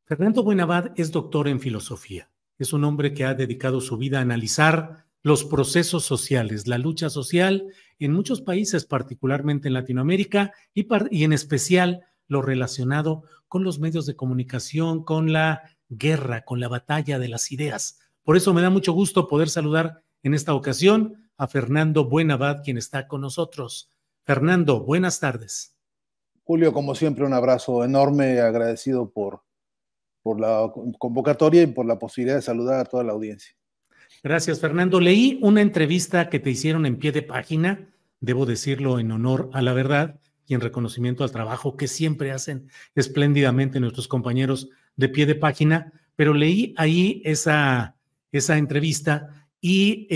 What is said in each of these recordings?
Fernando Buenavad es doctor en filosofía. Es un hombre que ha dedicado su vida a analizar los procesos sociales, la lucha social en muchos países, particularmente en Latinoamérica y en especial lo relacionado con los medios de comunicación, con la guerra, con la batalla de las ideas. Por eso me da mucho gusto poder saludar en esta ocasión a Fernando Buenavad, quien está con nosotros. Fernando, buenas tardes. Julio, como siempre, un abrazo enorme, agradecido por la convocatoria y por la posibilidad de saludar a toda la audiencia. Gracias, Fernando. Leí una entrevista que te hicieron en pie de página, debo decirlo en honor a la verdad y en reconocimiento al trabajo que siempre hacen espléndidamente nuestros compañeros de pie de página, pero leí ahí esa entrevista y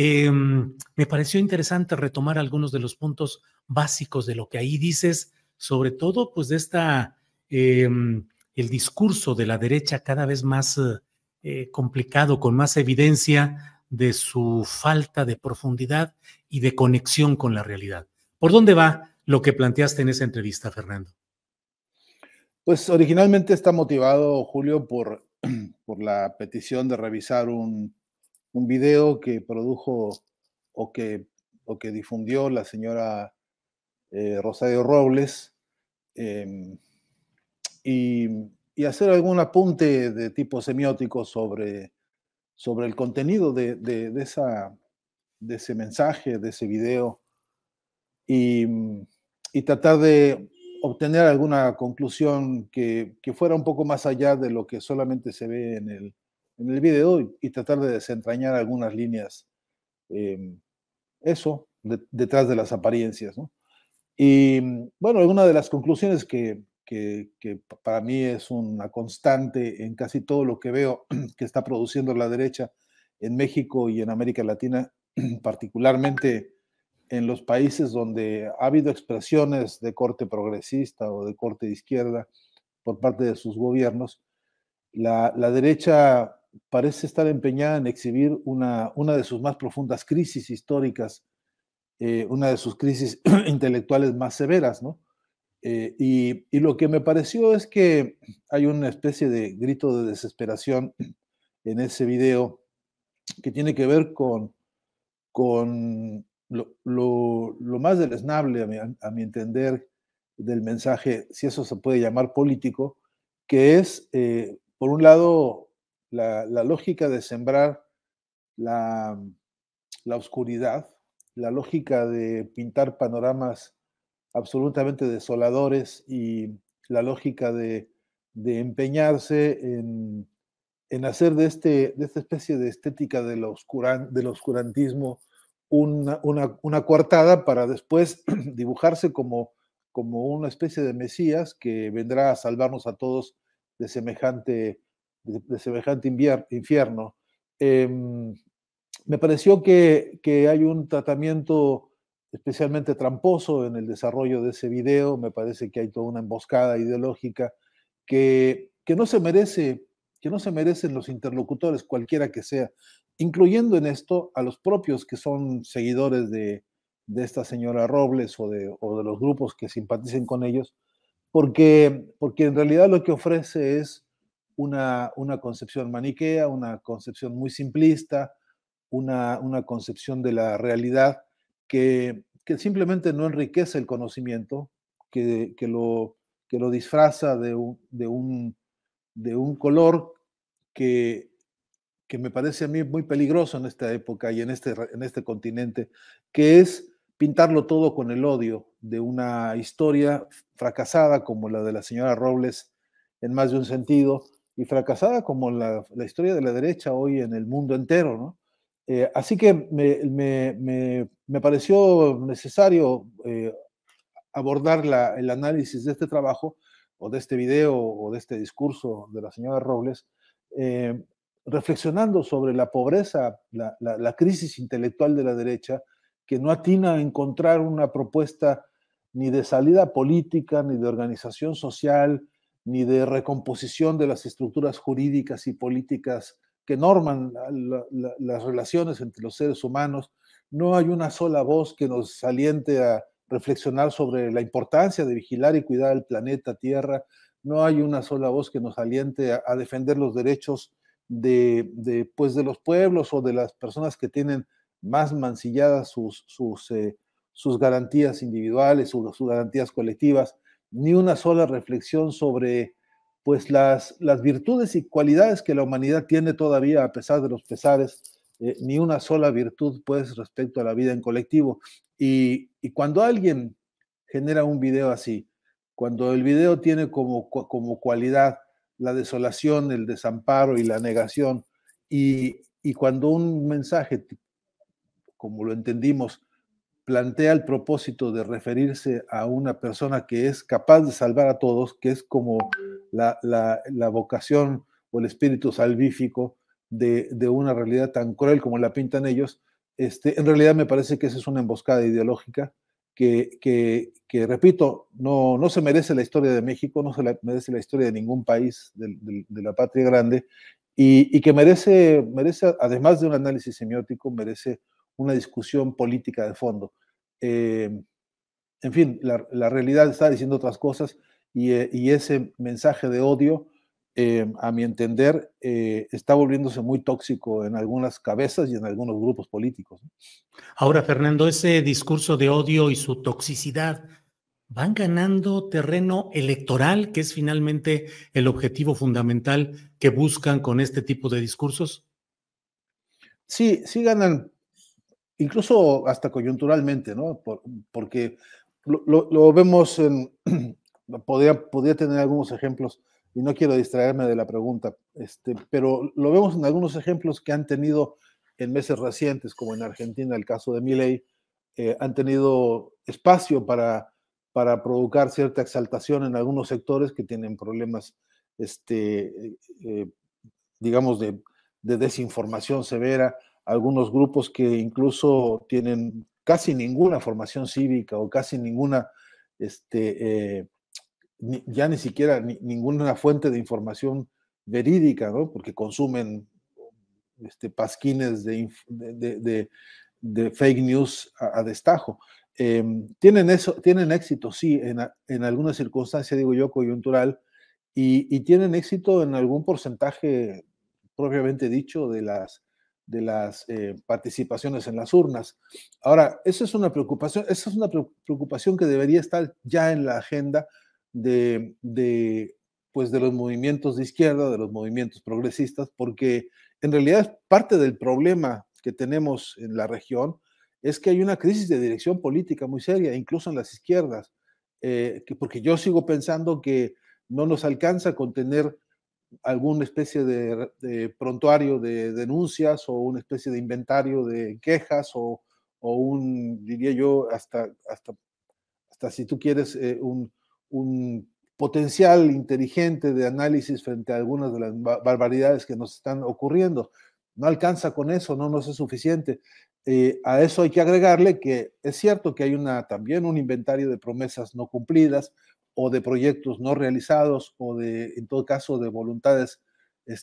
me pareció interesante retomar algunos de los puntos básicos de lo que ahí dices, sobre todo pues de el discurso de la derecha cada vez más complicado, con más evidencia de su falta de profundidad y de conexión con la realidad. ¿Por dónde va lo que planteaste en esa entrevista, Fernando? Pues originalmente está motivado, Julio, por la petición de revisar un video que produjo o que, o que difundió la señora Rosario Robles eh, y, y hacer algún apunte de tipo semiótico sobre el contenido de ese mensaje, de ese video y, y tratar de obtener alguna conclusión que fuera un poco más allá de lo que solamente se ve en el video y tratar de desentrañar algunas líneas, eh, detrás de las apariencias, ¿no? Y bueno, alguna de las conclusiones que para mí es una constante en casi todo lo que veo que está produciendo la derecha en México y en América Latina, particularmente en los países donde ha habido expresiones de corte progresista o de corte de izquierda por parte de sus gobiernos, la derecha parece estar empeñada en exhibir una de sus más profundas crisis históricas, una de sus crisis intelectuales más severas, ¿no? Y lo que me pareció es que hay una especie de grito de desesperación en ese video que tiene que ver con lo más deleznable, a mi entender, del mensaje, si eso se puede llamar político, que es, por un lado, la lógica de sembrar la, la oscuridad, la lógica de pintar panoramas absolutamente desoladores y la lógica de empeñarse en hacer de esta especie de estética del oscurantismo una coartada para después dibujarse como una especie de Mesías que vendrá a salvarnos a todos de de semejante infierno. Me pareció que hay un tratamiento especialmente tramposo en el desarrollo de ese video, me parece que hay toda una emboscada ideológica que no se merece, que no se merecen los interlocutores, cualquiera que sea, incluyendo en esto a los propios que son seguidores de esta señora Robles o de los grupos que simpaticen con ellos, porque en realidad lo que ofrece es una concepción maniquea, una concepción muy simplista, una concepción de la realidad que simplemente no enriquece el conocimiento, que lo disfraza de un color que, que me parece a mí muy peligroso en esta época y en este continente, que es pintarlo todo con el odio de una historia fracasada como la de la señora Robles en más de un sentido, y fracasada como la historia de la derecha hoy en el mundo entero, ¿no? Así que me pareció necesario abordar el análisis de este trabajo, o de este video, o de este discurso de la señora Robles, eh, reflexionando sobre la pobreza, la crisis intelectual de la derecha, que no atina a encontrar una propuesta ni de salida política, ni de organización social, ni de recomposición de las estructuras jurídicas y políticas que norman las relaciones entre los seres humanos. No hay una sola voz que nos aliente a reflexionar sobre la importancia de vigilar y cuidar el planeta Tierra. no hay una sola voz que nos aliente a defender los derechos pues de los pueblos o de las personas que tienen más mancilladas sus garantías individuales, sus garantías colectivas, ni una sola reflexión sobre pues las virtudes y cualidades que la humanidad tiene todavía a pesar de los pesares, ni una sola virtud pues respecto a la vida en colectivo. Y cuando alguien genera un video así, cuando el video tiene como cualidad la desolación, el desamparo y la negación, y cuando un mensaje, como lo entendimos, plantea el propósito de referirse a una persona que es capaz de salvar a todos, que es como la vocación o el espíritu salvífico de una realidad tan cruel como la pintan ellos, en realidad me parece que esa es una emboscada ideológica que repito, no se merece la historia de México, no se merece la historia de ningún país de la patria grande, y que merece, además de un análisis semiótico, merece una discusión política de fondo. En fin, la realidad está diciendo otras cosas y ese mensaje de odio, a mi entender, está volviéndose muy tóxico en algunas cabezas y en algunos grupos políticos. Ahora, Fernando, ese discurso de odio y su toxicidad van ganando terreno electoral, que es finalmente el objetivo fundamental que buscan con este tipo de discursos. Sí, sí ganan, incluso hasta coyunturalmente, ¿no? Porque lo vemos en, podría tener algunos ejemplos, y no quiero distraerme de la pregunta, pero lo vemos en algunos ejemplos que han tenido en meses recientes, como en Argentina, el caso de Milei, han tenido espacio para provocar cierta exaltación en algunos sectores que tienen problemas, digamos, de desinformación severa, algunos grupos que incluso tienen casi ninguna formación cívica o casi ninguna, ya ni siquiera ninguna fuente de información verídica, ¿no? Porque consumen pasquines de fake news a destajo. Tienen éxito, sí, en alguna circunstancia, digo yo, coyuntural, y tienen éxito en algún porcentaje propiamente dicho de las participaciones en las urnas. Ahora, esa es una preocupación que debería estar ya en la agenda pues de los movimientos de izquierda, de los movimientos progresistas, porque en realidad parte del problema que tenemos en la región es que hay una crisis de dirección política muy seria, incluso en las izquierdas, porque yo sigo pensando que no nos alcanza con tener alguna especie de prontuario de denuncias o una especie de inventario de quejas o diría yo, hasta si tú quieres, un potencial inteligente de análisis frente a algunas de las barbaridades que nos están ocurriendo. No alcanza con eso, no nos es suficiente. A eso hay que agregarle que es cierto que hay también un inventario de promesas no cumplidas o de proyectos no realizados o en todo caso, de voluntades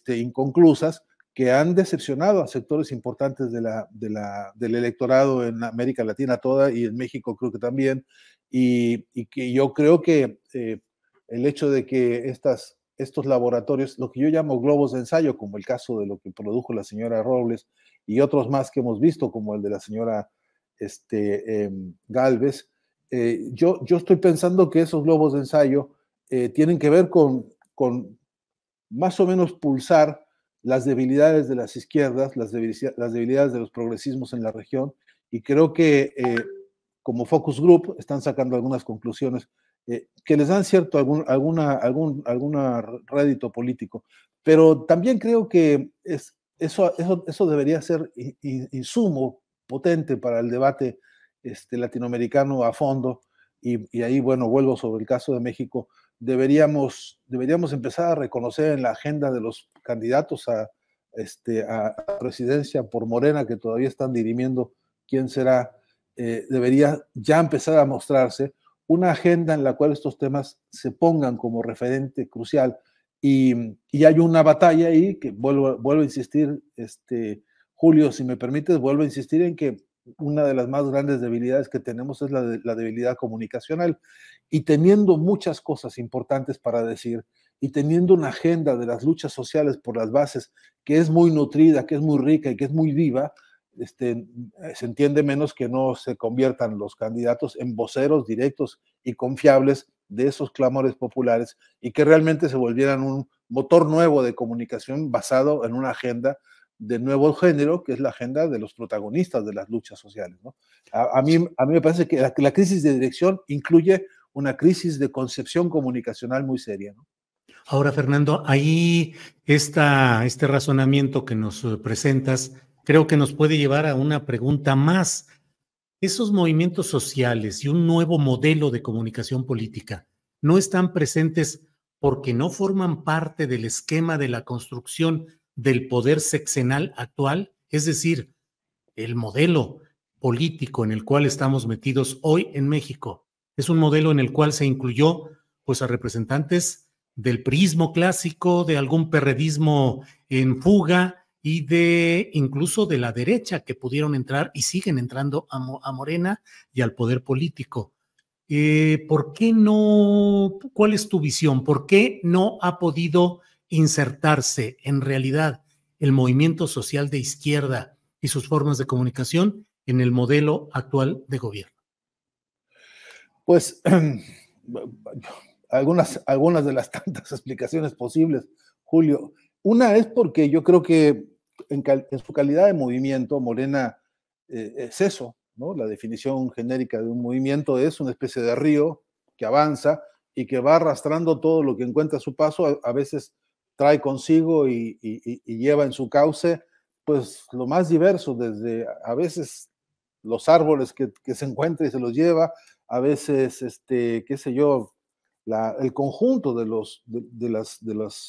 inconclusas que han decepcionado a sectores importantes del electorado en América Latina toda y en México creo que también, y que yo creo que el hecho de que estos laboratorios, lo que yo llamo globos de ensayo, como el caso de lo que produjo la señora Robles y otros más que hemos visto, como el de la señora Galvez, yo estoy pensando que esos globos de ensayo tienen que ver con más o menos pulsar las debilidades de las izquierdas, las debilidades de los progresismos en la región, y creo que como focus group están sacando algunas conclusiones que les dan cierto alguna rédito político, pero también creo que eso debería ser insumo potente para el debate latinoamericano a fondo, y ahí, bueno, vuelvo sobre el caso de México. Deberíamos empezar a reconocer en la agenda de los candidatos a presidencia por Morena, que todavía están dirimiendo quién será, debería ya empezar a mostrarse una agenda en la cual estos temas se pongan como referente crucial. Y hay una batalla ahí que vuelvo a insistir, Julio, si me permites, vuelvo a insistir en que una de las más grandes debilidades que tenemos es la debilidad comunicacional. y teniendo muchas cosas importantes para decir, y teniendo una agenda de las luchas sociales por las bases que es muy nutrida, que es muy rica y que es muy viva, se entiende menos que no se conviertan los candidatos en voceros directos y confiables de esos clamores populares y que realmente se volvieran un motor nuevo de comunicación basado en una agenda de nuevo género, que es la agenda de los protagonistas de las luchas sociales, ¿no? A mí me parece que la crisis de dirección incluye una crisis de concepción comunicacional muy seria, ¿no? Ahora, Fernando, ahí este razonamiento que nos presentas creo que nos puede llevar a una pregunta más. Esos movimientos sociales y un nuevo modelo de comunicación política no están presentes porque no forman parte del esquema de la construcción del poder sexenal actual, es decir, el modelo político en el cual estamos metidos hoy en México. Es un modelo en el cual se incluyó pues a representantes del priismo clásico, de algún perredismo en fuga y de incluso de la derecha que pudieron entrar y siguen entrando a Morena y al poder político. ¿Por qué no? ¿Cuál es tu visión? ¿Por qué no ha podido insertarse en realidad el movimiento social de izquierda y sus formas de comunicación en el modelo actual de gobierno? Pues algunas de las tantas explicaciones posibles, Julio. Una es porque yo creo que en su calidad de movimiento, Morena es eso, ¿no? La definición genérica de un movimiento es una especie de río que avanza y que va arrastrando todo lo que encuentra a su paso, a veces trae consigo y lleva en su cauce, pues lo más diverso, desde a veces los árboles que se encuentra y se los lleva, a veces, qué sé yo, el conjunto de los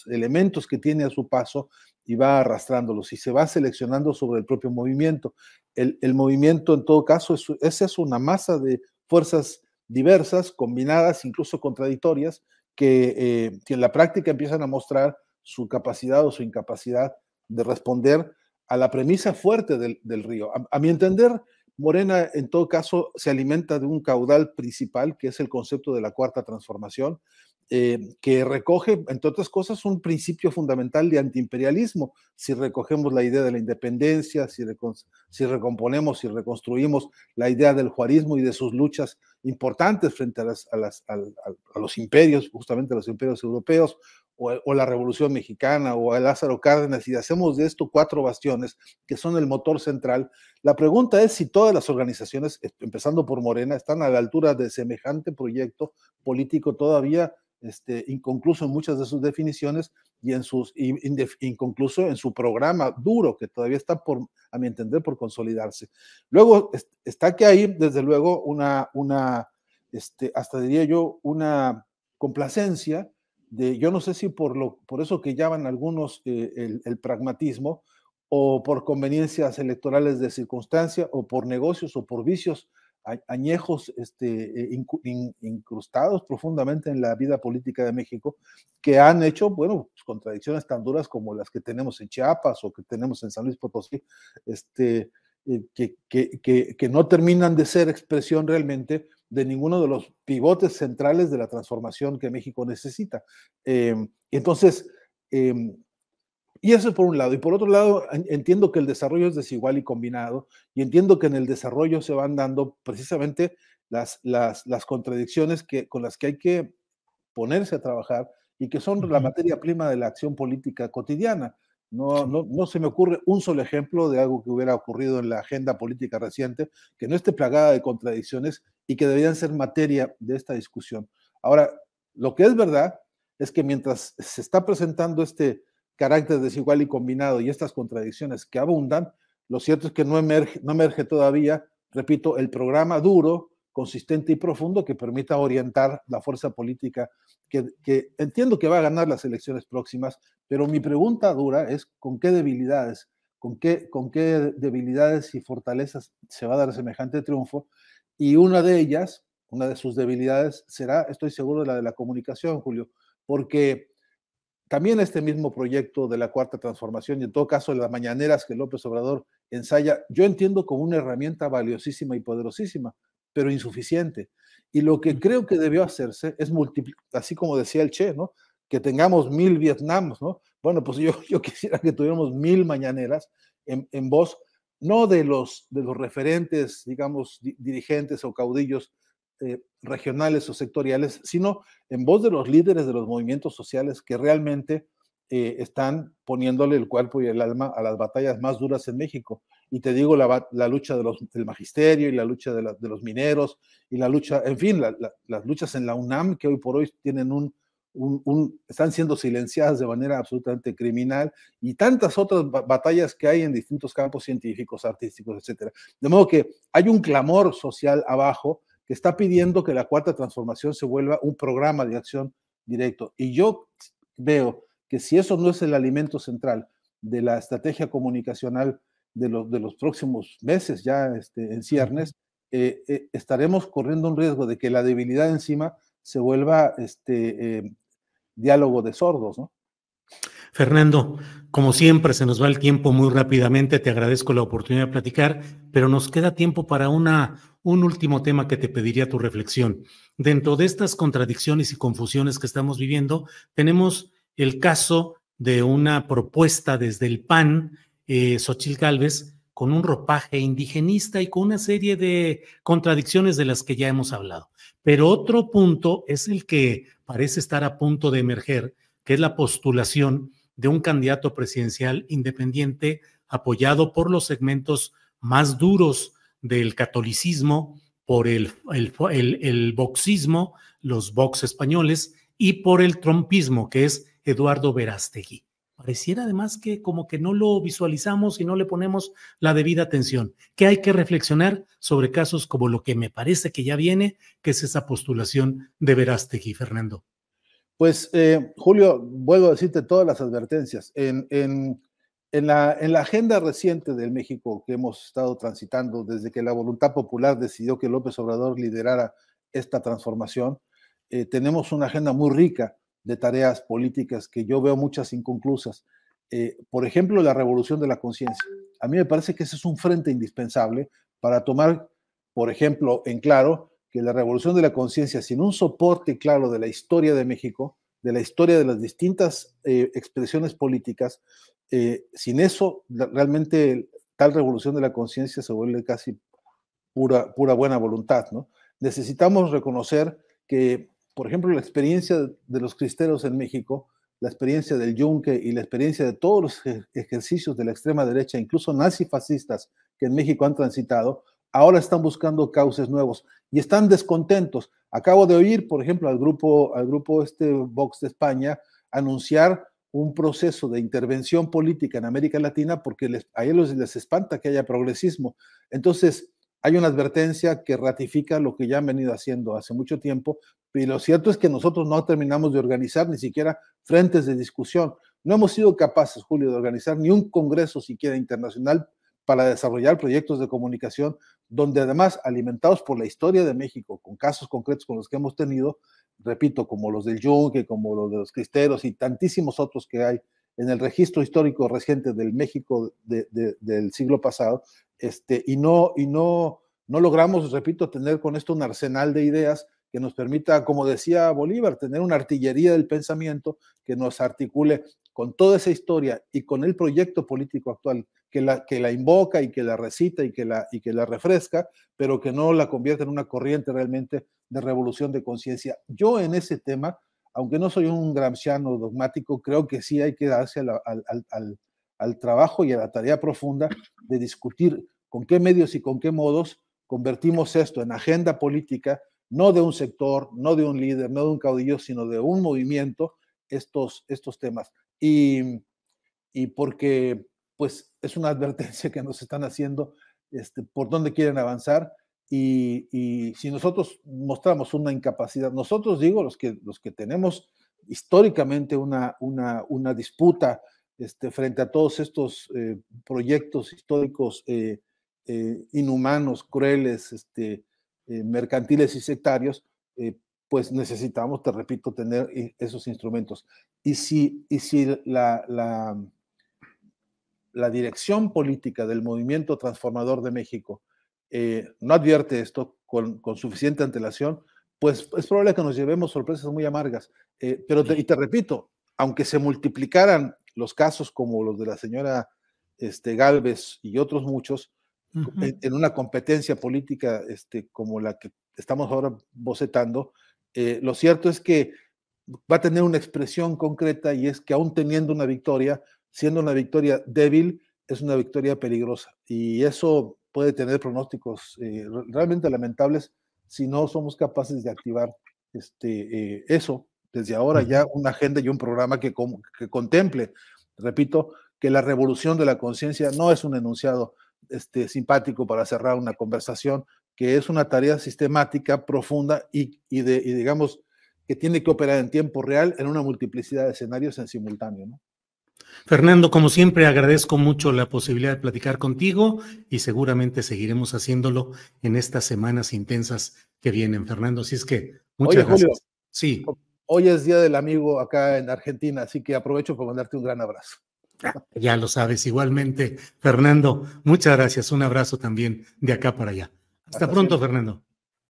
elementos que tiene a su paso y va arrastrándolos y se va seleccionando sobre el propio movimiento. El movimiento, en todo caso, es una masa de fuerzas diversas, combinadas, incluso contradictorias, que en la práctica empiezan a mostrar su capacidad o su incapacidad de responder a la premisa fuerte del río. A mi entender, Morena, en todo caso, se alimenta de un caudal principal, que es el concepto de la cuarta transformación, que recoge, entre otras cosas, un principio fundamental de antiimperialismo. Si recogemos la idea de la independencia, si recomponemos y reconstruimos la idea del juarismo y de sus luchas importantes frente a los imperios, justamente a los imperios europeos, o la Revolución Mexicana, o a Lázaro Cárdenas, y hacemos de esto 4 bastiones que son el motor central. La pregunta es si todas las organizaciones, empezando por Morena, están a la altura de semejante proyecto político todavía inconcluso en muchas de sus definiciones y inconcluso en su programa duro, que todavía está, a mi entender, por consolidarse. Luego está que hay, desde luego, hasta diría yo, una complacencia yo no sé si por eso que llaman algunos el pragmatismo, o por conveniencias electorales de circunstancia, o por negocios, o por vicios añejos incrustados profundamente en la vida política de México, que han hecho, bueno, pues, contradicciones tan duras como las que tenemos en Chiapas o que tenemos en San Luis Potosí, que no terminan de ser expresión realmente de ninguno de los pivotes centrales de la transformación que México necesita. Entonces, y eso por un lado. Y por otro lado, entiendo que el desarrollo es desigual y combinado, y entiendo que en el desarrollo se van dando precisamente las contradicciones con las que hay que ponerse a trabajar y que son la materia prima de la acción política cotidiana. No se me ocurre un solo ejemplo de algo que hubiera ocurrido en la agenda política reciente que no esté plagada de contradicciones y que deberían ser materia de esta discusión. Ahora, lo que es verdad es que mientras se está presentando este carácter desigual y combinado y estas contradicciones que abundan, lo cierto es que no emerge todavía, repito, el programa duro, consistente y profundo que permita orientar la fuerza política que entiendo que va a ganar las elecciones próximas, pero mi pregunta dura es con qué debilidades y fortalezas se va a dar semejante triunfo, y una de ellas, una de sus debilidades será, estoy seguro, la de la comunicación, Julio, porque también este mismo proyecto de la Cuarta Transformación, y en todo caso las mañaneras que López Obrador ensaya, yo entiendo como una herramienta valiosísima y poderosísima, pero insuficiente. Y lo que creo que debió hacerse es multiplicar, así como decía el Che, ¿no? Que tengamos 1000 Vietnams, ¿no? Bueno, pues yo quisiera que tuviéramos 1000 mañaneras en voz, no de los referentes, digamos, dirigentes o caudillos regionales o sectoriales, sino en voz de los líderes de los movimientos sociales que realmente están poniéndole el cuerpo y el alma a las batallas más duras en México. Y te digo, la lucha del magisterio y la lucha de los mineros y la lucha, en fin, las luchas en la UNAM, que hoy por hoy tienen están siendo silenciadas de manera absolutamente criminal, y tantas otras batallas que hay en distintos campos científicos, artísticos, etcétera. De modo que hay un clamor social abajo que está pidiendo que la Cuarta Transformación se vuelva un programa de acción directo. Y yo veo que si eso no es el alimento central de la estrategia comunicacional de los próximos meses, ya en ciernes, estaremos corriendo un riesgo de que la debilidad encima se vuelva diálogo de sordos, ¿no? Fernando, como siempre, se nos va el tiempo muy rápidamente. Te agradezco la oportunidad de platicar, pero nos queda tiempo para un último tema que te pediría tu reflexión. Dentro de estas contradicciones y confusiones que estamos viviendo, tenemos el caso de una propuesta desde el PAN, Xóchitl Gálvez, con un ropaje indigenista y con una serie de contradicciones de las que ya hemos hablado. Pero otro punto es el que parece estar a punto de emerger, que es la postulación de un candidato presidencial independiente apoyado por los segmentos más duros del catolicismo, por el voxismo, los vox españoles, y por el trumpismo, que es Eduardo Verástegui. Pareciera además que como que no lo visualizamos y no le ponemos la debida atención, que hay que reflexionar sobre casos como lo que me parece que ya viene, que es esa postulación de Verástegui, Fernando. Pues, Julio, vuelvo a decirte todas las advertencias. En la agenda reciente del México que hemos estado transitando desde que la voluntad popular decidió que López Obrador liderara esta transformación, tenemos una agenda muy rica de tareas políticas que yo veo muchas inconclusas. Por ejemplo, la revolución de la conciencia. A mí me parece que ese es un frente indispensable para tomar, por ejemplo, en claro que la revolución de la conciencia, sin un soporte claro de la historia de México, de la historia de las distintas expresiones políticas, sin eso, realmente tal revolución de la conciencia se vuelve casi pura buena voluntad, ¿no? Necesitamos reconocer que, por ejemplo, la experiencia de los cristeros en México, la experiencia del Yunque y la experiencia de todos los ejercicios de la extrema derecha, incluso nazifascistas que en México han transitado, ahora están buscando cauces nuevos y están descontentos. Acabo de oír, por ejemplo, al grupo Vox de España anunciar un proceso de intervención política en América Latina porque a ellos les espanta que haya progresismo. Entonces, hay una advertencia que ratifica lo que ya han venido haciendo hace mucho tiempo, pero lo cierto es que nosotros no terminamos de organizar ni siquiera frentes de discusión. No hemos sido capaces, Julio, de organizar ni un congreso siquiera internacional para desarrollar proyectos de comunicación donde además, alimentados por la historia de México, con casos concretos con los que hemos tenido, repito, como los del Yunque, como los de los cristeros y tantísimos otros que hay en el registro histórico reciente del México del siglo pasado, y no logramos, repito, tener con esto un arsenal de ideas que nos permita, como decía Bolívar, tener una artillería del pensamiento que nos articule con toda esa historia y con el proyecto político actual que la invoca y que la recita y que la refresca, pero que no la convierte en una corriente realmente de revolución de conciencia. Yo en ese tema, aunque no soy un gramsciano dogmático, creo que sí hay que darse al trabajo y a la tarea profunda de discutir con qué medios y con qué modos convertimos esto en agenda política, no de un sector, no de un líder, no de un caudillo, sino de un movimiento, estos temas. Y porque pues es una advertencia que nos están haciendo por dónde quieren avanzar y si nosotros mostramos una incapacidad, nosotros digo los que tenemos históricamente una disputa frente a todos estos proyectos históricos inhumanos, crueles, mercantiles y sectarios, pues necesitamos, te repito, tener esos instrumentos. Y si la dirección política del movimiento transformador de México no advierte esto con suficiente antelación, pues es probable que nos llevemos sorpresas muy amargas. Y te repito, aunque se multiplicaran los casos como los de la señora Gálvez y otros muchos, en una competencia política como la que estamos ahora bocetando, lo cierto es que va a tener una expresión concreta, y es que aún teniendo una victoria, siendo una victoria débil, es una victoria peligrosa. Y eso puede tener pronósticos realmente lamentables si no somos capaces de activar eso desde ahora, ya una agenda y un programa que contemple, repito, que la revolución de la conciencia no es un enunciado simpático para cerrar una conversación, que es una tarea sistemática, profunda y digamos, que tiene que operar en tiempo real en una multiplicidad de escenarios en simultáneo, ¿no? Fernando, como siempre, agradezco mucho la posibilidad de platicar contigo y seguramente seguiremos haciéndolo en estas semanas intensas que vienen, Fernando. Así es que muchas Oye, Julio, gracias. Sí. Hoy es Día del Amigo acá en Argentina, así que aprovecho para mandarte un gran abrazo. Ya lo sabes, igualmente, Fernando. Muchas gracias. Un abrazo también de acá para allá. Hasta pronto, Fernando.